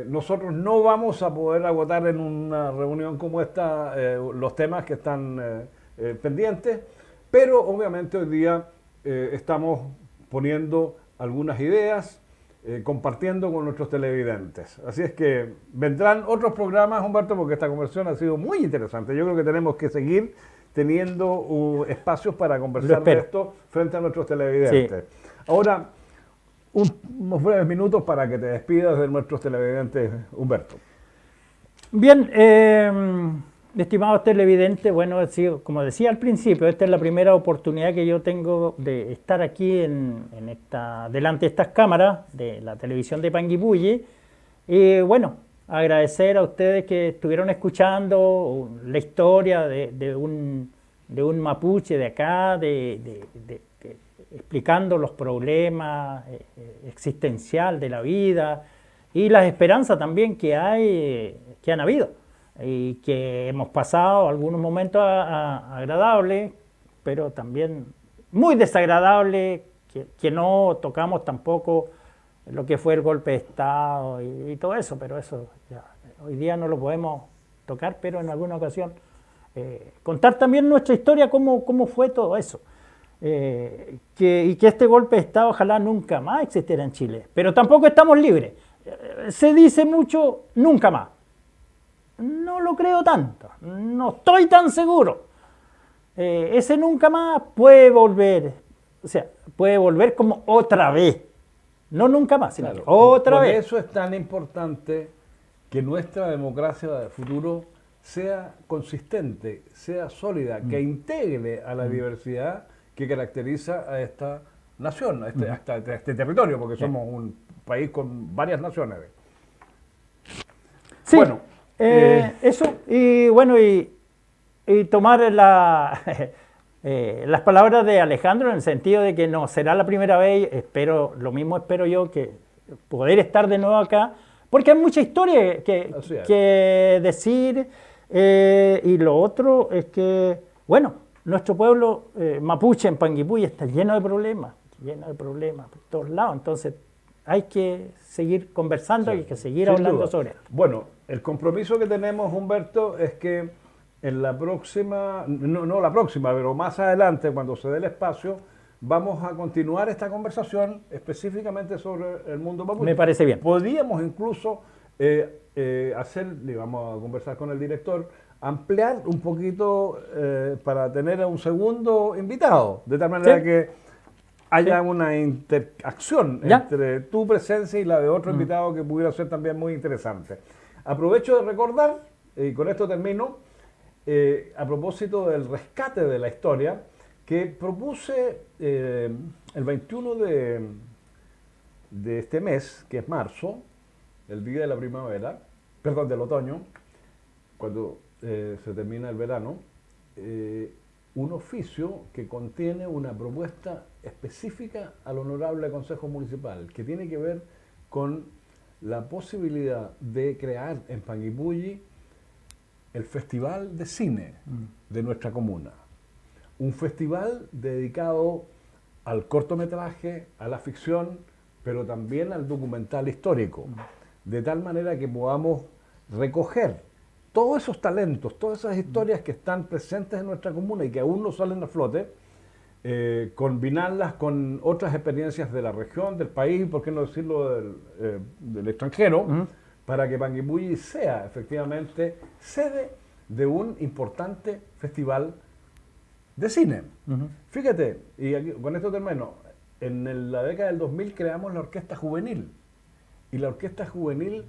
Nosotros no vamos a poder agotar en una reunión como esta los temas que están pendientes, pero obviamente hoy día estamos poniendo algunas ideas, compartiendo con nuestros televidentes. Así es que vendrán otros programas, Humberto, porque esta conversación ha sido muy interesante. Yo creo que tenemos que seguir teniendo espacios para conversar de esto frente a nuestros televidentes. Sí. Ahora, unos breves minutos para que te despidas de nuestros televidentes, Humberto. Bien, estimados televidentes, bueno, como decía al principio, esta es la primera oportunidad que yo tengo de estar aquí delante de estas cámaras de la televisión de Panguipulli. Y bueno, agradecer a ustedes que estuvieron escuchando la historia de un mapuche de acá, explicando los problemas existenciales de la vida y las esperanzas también que han habido y que hemos pasado algunos momentos agradables, pero también muy desagradables, que no tocamos tampoco lo que fue el golpe de Estado y todo eso, pero eso ya, hoy día no lo podemos tocar, pero en alguna ocasión contar también nuestra historia, cómo fue todo eso. Y que este golpe de Estado ojalá nunca más existiera en Chile, pero tampoco estamos libres. Se dice mucho nunca más. No lo creo tanto, no estoy tan seguro. Ese nunca más puede volver, o sea, puede volver como otra vez. No nunca más, sino claro, otra vez. Por eso es tan importante que nuestra democracia de futuro sea consistente, sea sólida, que integre a la diversidad que caracteriza a esta nación, a este territorio, porque somos un país con varias naciones. Sí, bueno, eso, y bueno, y tomar las palabras de Alejandro en el sentido de que no será la primera vez, lo mismo espero yo, que poder estar de nuevo acá, porque hay mucha historia que decir, y lo otro es que, bueno, nuestro pueblo mapuche en Panguipulli está lleno de problemas por todos lados, entonces hay que seguir conversando, hay que seguir hablando sobre esto. Bueno, el compromiso que tenemos, Humberto, es que en la próxima, no la próxima, pero más adelante, cuando se dé el espacio, vamos a continuar esta conversación específicamente sobre el mundo mapuche. Me parece bien. Podríamos incluso vamos a conversar con el director, ampliar un poquito para tener a un segundo invitado, de tal manera que haya una interacción entre tu presencia y la de otro invitado que pudiera ser también muy interesante. Aprovecho de recordar, y con esto termino, a propósito del rescate de la historia, que propuse el 21 de este mes, que es marzo, el día de la primavera, perdón, del otoño, cuando se termina el verano, un oficio que contiene una propuesta específica al Honorable Consejo Municipal, que tiene que ver con la posibilidad de crear en Panguipulli el Festival de Cine de nuestra comuna. Un festival dedicado al cortometraje, a la ficción, pero también al documental histórico, de tal manera que podamos recoger todos esos talentos, todas esas historias que están presentes en nuestra comuna y que aún no salen a flote, combinarlas con otras experiencias de la región, del país, por qué no decirlo del extranjero, para que Panguipulli sea efectivamente sede de un importante festival de cine. Fíjate, y aquí, con esto termino, en la década del 2000 creamos la Orquesta Juvenil, y la Orquesta Juvenil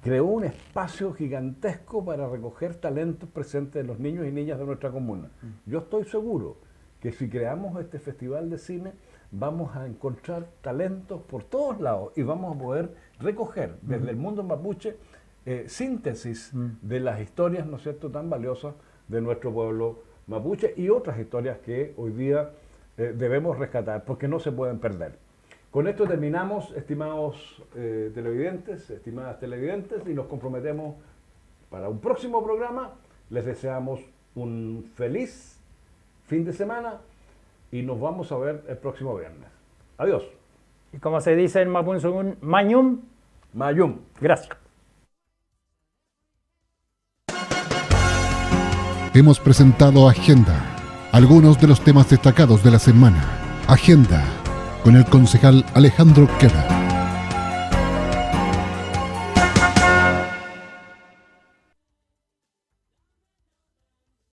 creó un espacio gigantesco para recoger talentos presentes de los niños y niñas de nuestra comuna. Yo estoy seguro que si creamos este festival de cine, vamos a encontrar talentos por todos lados y vamos a poder recoger desde el mundo mapuche síntesis de las historias, ¿no es cierto?, tan valiosas de nuestro pueblo mapuche y otras historias que hoy día debemos rescatar porque no se pueden perder. Con esto terminamos, estimados televidentes, estimadas televidentes, y nos comprometemos para un próximo programa. Les deseamos un feliz fin de semana y nos vamos a ver el próximo viernes. Adiós. Y como se dice en Mapunzungun, Mañum. Mayum. Gracias. Hemos presentado Agenda, algunos de los temas destacados de la semana. Agenda, con el concejal Alejandro Queda.